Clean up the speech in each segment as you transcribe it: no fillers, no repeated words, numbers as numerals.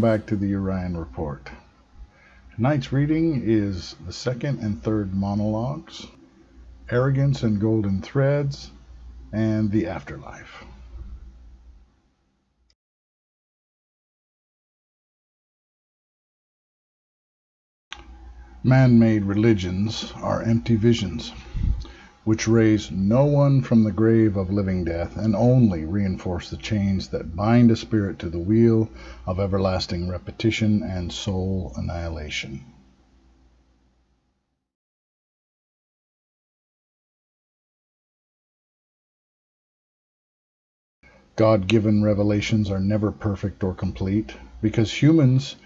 welcome back to the Orion Report. Tonight's reading is the second and third monologues, Arrogance and Golden Threads, and the Afterlife. Man-made religions are empty visions, which raise no one from the grave of living death and only reinforce the chains that bind a spirit to the wheel of everlasting repetition and soul annihilation. God-given revelations are never perfect or complete, because humans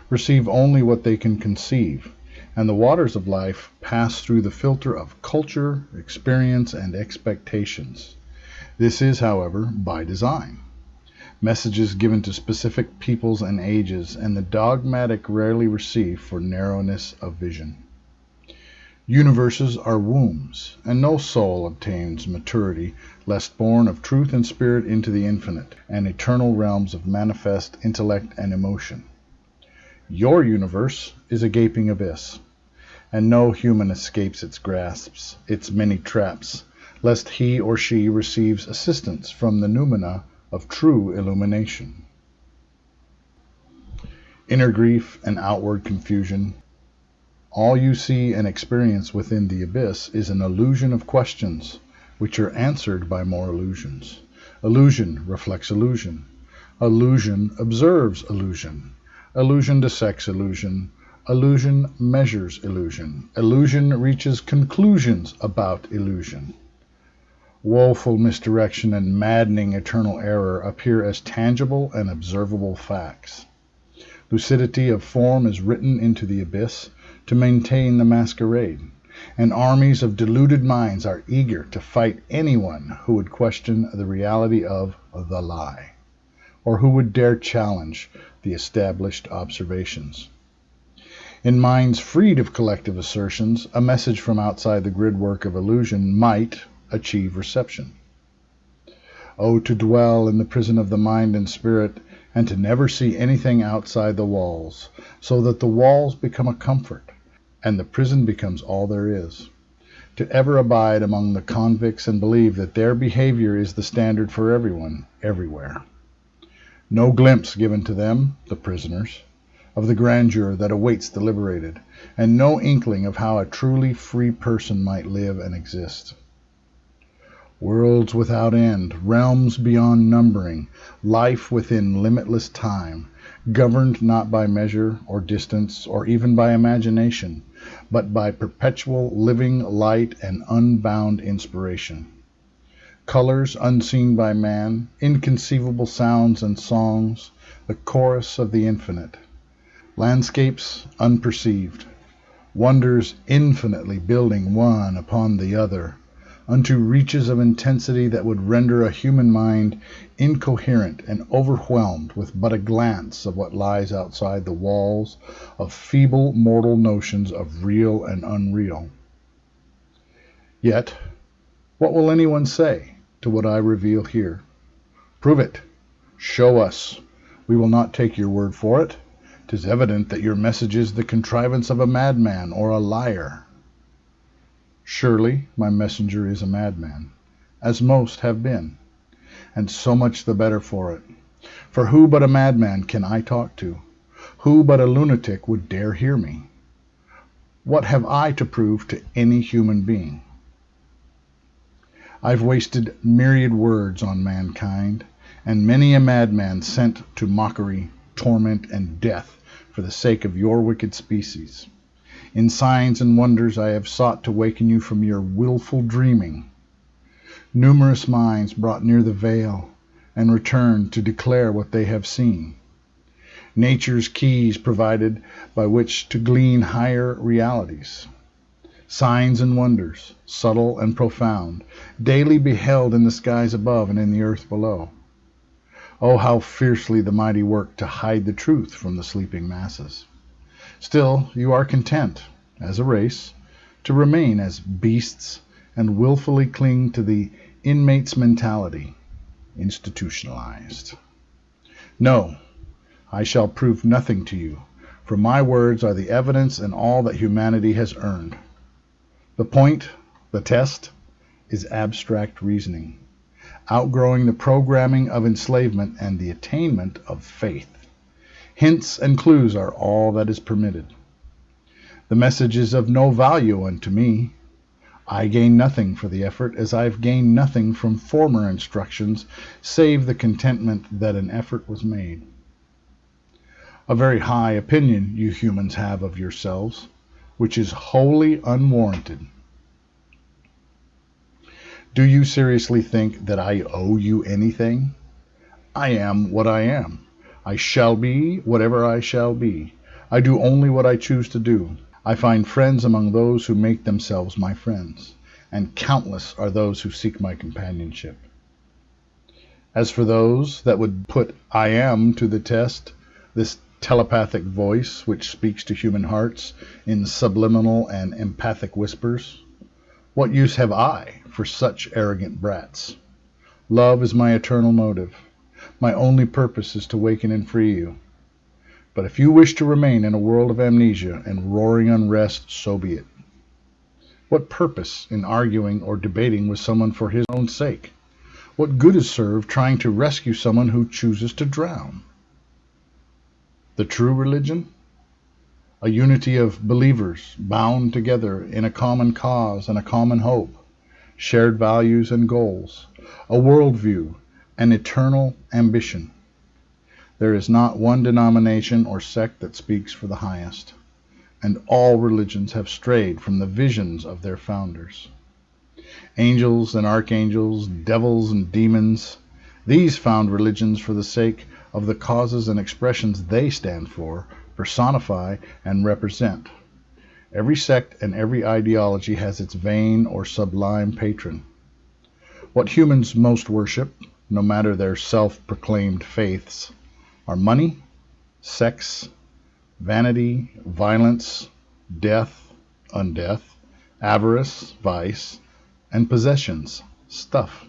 receive only what they can conceive, and the waters of life pass through the filter of culture, experience, and expectations. This is, however, by design. Messages given to specific peoples and ages, and the dogmatic rarely received for narrowness of vision. Universes are wombs, and no soul obtains maturity lest born of truth and spirit into the infinite and eternal realms of manifest intellect and emotion. Your universe is a gaping abyss, and no human escapes its grasps, its many traps, lest he or she receives assistance from the noumena of true illumination. Inner grief and outward confusion. All you see and experience within the abyss is an illusion of questions, which are answered by more illusions. Illusion reflects illusion. Illusion observes illusion. Illusion dissects illusion. Illusion measures illusion. Illusion reaches conclusions about illusion. Woeful misdirection and maddening eternal error appear as tangible and observable facts. Lucidity of form is written into the abyss to maintain the masquerade, and armies of deluded minds are eager to fight anyone who would question the reality of the lie, or who would dare challenge the established observations. In minds freed of collective assertions, a message from outside the gridwork of illusion might achieve reception. Oh, to dwell in the prison of the mind and spirit, and to never see anything outside the walls, so that the walls become a comfort, and the prison becomes all there is. To ever abide among the convicts and believe that their behavior is the standard for everyone, everywhere. No glimpse given to them, the prisoners, of the grandeur that awaits the liberated, and no inkling of how a truly free person might live and exist. Worlds without end, realms beyond numbering, life within limitless time, governed not by measure or distance or even by imagination, but by perpetual living light and unbound inspiration. Colors unseen by man, inconceivable sounds and songs, the chorus of the infinite. Landscapes unperceived, wonders infinitely building one upon the other, unto reaches of intensity that would render a human mind incoherent and overwhelmed with but a glance of what lies outside the walls of feeble mortal notions of real and unreal. Yet, what will anyone say to what I reveal here? Prove it. Show us. We will not take your word for it. 'Tis evident that your message is the contrivance of a madman or a liar. Surely my messenger is a madman, as most have been, and so much the better for it. For who but a madman can I talk to? Who but a lunatic would dare hear me? What have I to prove to any human being? I've wasted myriad words on mankind, and many a madman sent to mockery, torment, and death for the sake of your wicked species. In signs and wonders I have sought to waken you from your willful dreaming. Numerous minds brought near the veil and returned to declare what they have seen. Nature's keys provided by which to glean higher realities. Signs and wonders, subtle and profound, daily beheld in the skies above and in the earth below. Oh, how fiercely the mighty work to hide the truth from the sleeping masses. Still, you are content, as a race, to remain as beasts and willfully cling to the inmate's mentality, institutionalized. No, I shall prove nothing to you, for my words are the evidence and all that humanity has earned. The point, the test, is abstract reasoning, outgrowing the programming of enslavement and the attainment of faith. Hints and clues are all that is permitted. The message is of no value unto me. I gain nothing for the effort, as I have gained nothing from former instructions, save the contentment that an effort was made. A very high opinion you humans have of yourselves, which is wholly unwarranted. Do you seriously think that I owe you anything? I am what I am. I shall be whatever I shall be. I do only what I choose to do. I find friends among those who make themselves my friends, and countless are those who seek my companionship. As for those that would put I am to the test, this telepathic voice which speaks to human hearts in subliminal and empathic whispers, what use have I for such arrogant brats? Love is my eternal motive. My only purpose is to waken and free you. But if you wish to remain in a world of amnesia and roaring unrest, so be it. What purpose in arguing or debating with someone for his own sake? What good is served trying to rescue someone who chooses to drown? The true religion? A unity of believers bound together in a common cause and a common hope, shared values and goals, a worldview, an eternal ambition. There is not one denomination or sect that speaks for the highest, and all religions have strayed from the visions of their founders. Angels and archangels, devils and demons, these found religions for the sake of the causes and expressions they stand for, personify, and represent. Every sect and every ideology has its vain or sublime patron. What humans most worship, no matter their self-proclaimed faiths, are money, sex, vanity, violence, death, undeath, avarice, vice, and possessions, stuff.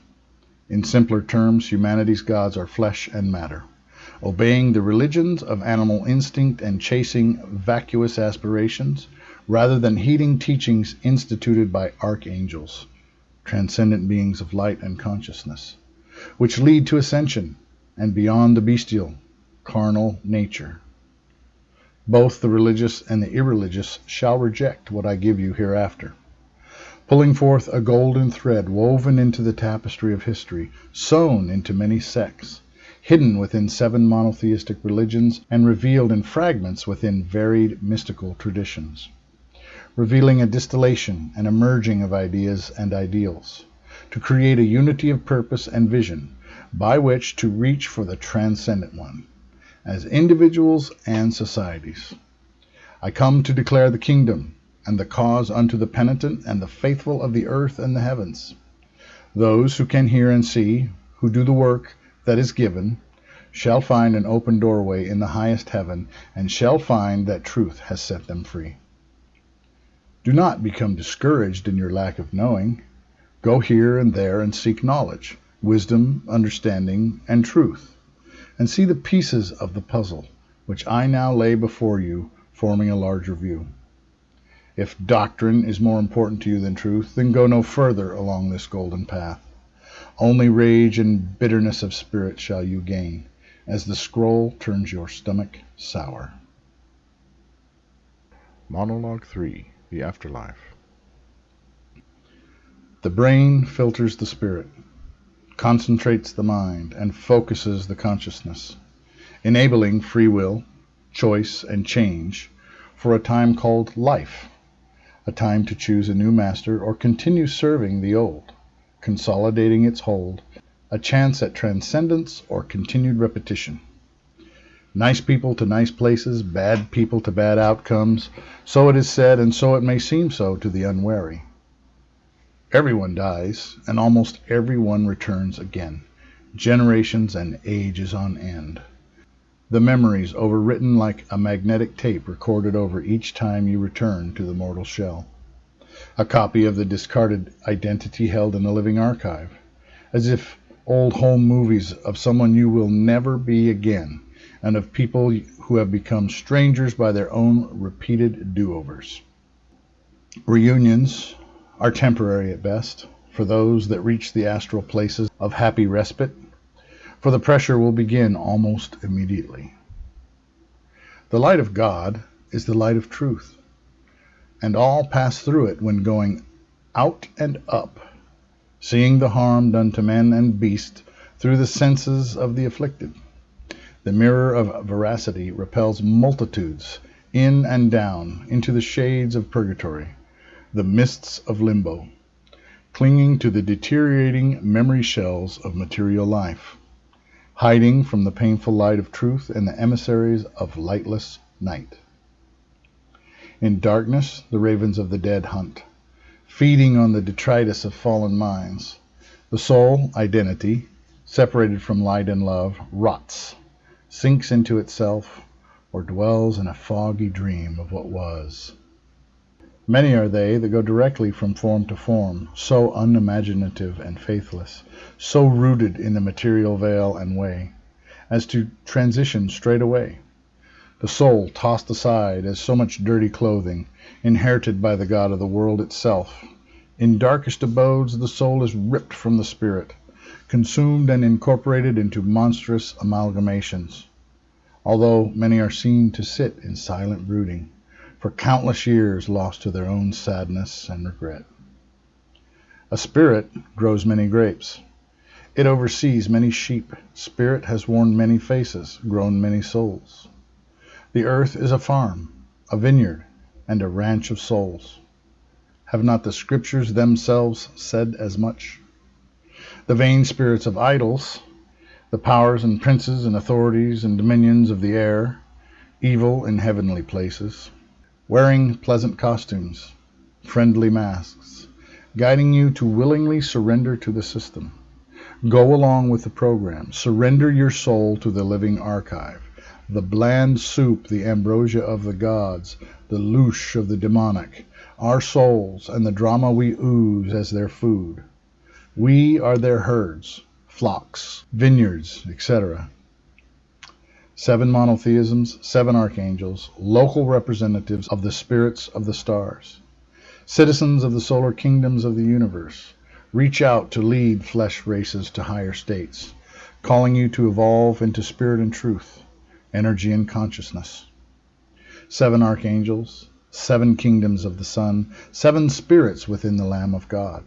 In simpler terms, humanity's gods are flesh and matter, obeying the religions of animal instinct and chasing vacuous aspirations, rather than heeding teachings instituted by archangels, transcendent beings of light and consciousness, which lead to ascension and beyond the bestial, carnal nature. Both the religious and the irreligious shall reject what I give you hereafter, pulling forth a golden thread woven into the tapestry of history, sewn into many sects, hidden within 7 monotheistic religions, and revealed in fragments within varied mystical traditions, revealing a distillation and a merging of ideas and ideals, to create a unity of purpose and vision by which to reach for the transcendent one, as individuals and societies. I come to declare the kingdom and the cause unto the penitent and the faithful of the earth and the heavens. Those who can hear and see, who do the work that is given, shall find an open doorway in the highest heaven, and shall find that truth has set them free. Do not become discouraged in your lack of knowing. Go here and there and seek knowledge, wisdom, understanding, and truth, and see the pieces of the puzzle, which I now lay before you, forming a larger view. If doctrine is more important to you than truth, then go no further along this golden path. Only rage and bitterness of spirit shall you gain, as the scroll turns your stomach sour. Monologue 3, The Afterlife. The brain filters the spirit, concentrates the mind, and focuses the consciousness, enabling free will, choice, and change for a time called life, a time to choose a new master or continue serving the old, consolidating its hold, a chance at transcendence or continued repetition. Nice people to nice places, bad people to bad outcomes, so it is said, and so it may seem so to the unwary. Everyone dies, and almost everyone returns again, generations and ages on end. The memories overwritten like a magnetic tape recorded over each time you return to the mortal shell. A copy of the discarded identity held in a living archive, as if old home movies of someone you will never be again, and of people who have become strangers by their own repeated do-overs. Reunions are temporary at best for those that reach the astral places of happy respite, for the pressure will begin almost immediately. The light of God is the light of truth, and all pass through it when going out and up, seeing the harm done to men and beast through the senses of the afflicted. The mirror of veracity repels multitudes in and down into the shades of purgatory, the mists of limbo, clinging to the deteriorating memory shells of material life, hiding from the painful light of truth and the emissaries of lightless night. In darkness the ravens of the dead hunt, feeding on the detritus of fallen minds. The soul, identity, separated from light and love, rots, sinks into itself, or dwells in a foggy dream of what was. Many are they that go directly from form to form, so unimaginative and faithless, so rooted in the material veil and way, as to transition straight away. The soul tossed aside as so much dirty clothing, inherited by the God of the world itself. In darkest abodes the soul is ripped from the spirit, consumed and incorporated into monstrous amalgamations, although many are seen to sit in silent brooding, for countless years lost to their own sadness and regret. A spirit grows many grapes. It oversees many sheep. Spirit has worn many faces, grown many souls. The earth is a farm, a vineyard, and a ranch of souls. Have not the scriptures themselves said as much? The vain spirits of idols, the powers and princes and authorities and dominions of the air, evil in heavenly places, wearing pleasant costumes, friendly masks, guiding you to willingly surrender to the system. Go along with the program. Surrender your soul to the living archive, the bland soup, the ambrosia of the gods, the louche of the demonic, our souls, and the drama we ooze as their food. We are their herds, flocks, vineyards, etc. 7 monotheisms, 7 archangels, local representatives of the spirits of the stars, citizens of the solar kingdoms of the universe, reach out to lead flesh races to higher states, calling you to evolve into spirit and truth, energy and consciousness. 7 archangels, 7 kingdoms of the sun, 7 spirits within the Lamb of God,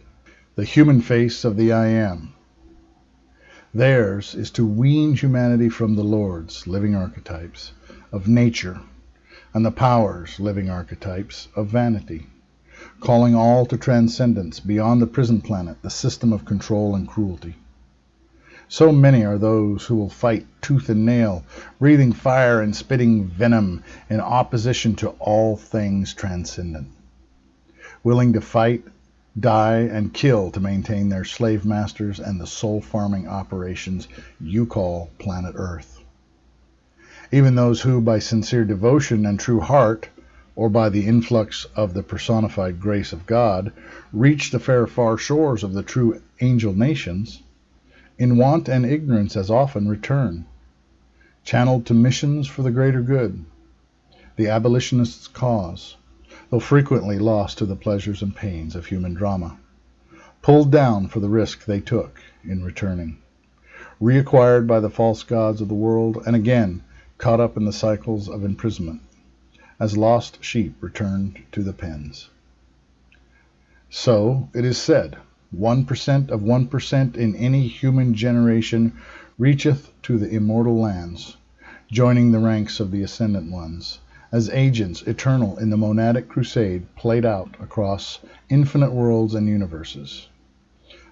the human face of the I Am. Theirs is to wean humanity from the lords, living archetypes, of nature, and the powers, living archetypes, of vanity, calling all to transcendence beyond the prison planet, the system of control and cruelty. So many are those who will fight tooth and nail, breathing fire and spitting venom in opposition to all things transcendent, willing to fight, die, and kill to maintain their slave masters and the soul-farming operations you call planet Earth. Even those who, by sincere devotion and true heart, or by the influx of the personified grace of God, reach the fair far shores of the true angel nations, in want and ignorance as often return, channeled to missions for the greater good, the abolitionists' cause, though frequently lost to the pleasures and pains of human drama, pulled down for the risk they took in returning, reacquired by the false gods of the world, and again caught up in the cycles of imprisonment, as lost sheep returned to the pens. So it is said, 1% of 1% in any human generation reacheth to the immortal lands, joining the ranks of the ascendant ones, as agents eternal in the monadic crusade played out across infinite worlds and universes.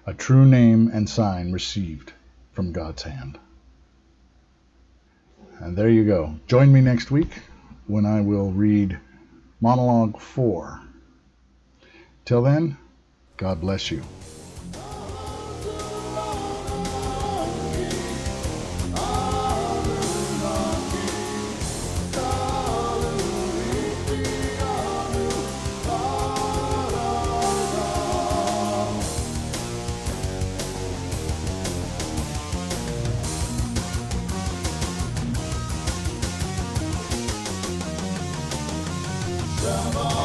A true name and sign received from God's hand. And there you go. Join me next week when I will read Monologue 4. Till then, God bless you. Come on.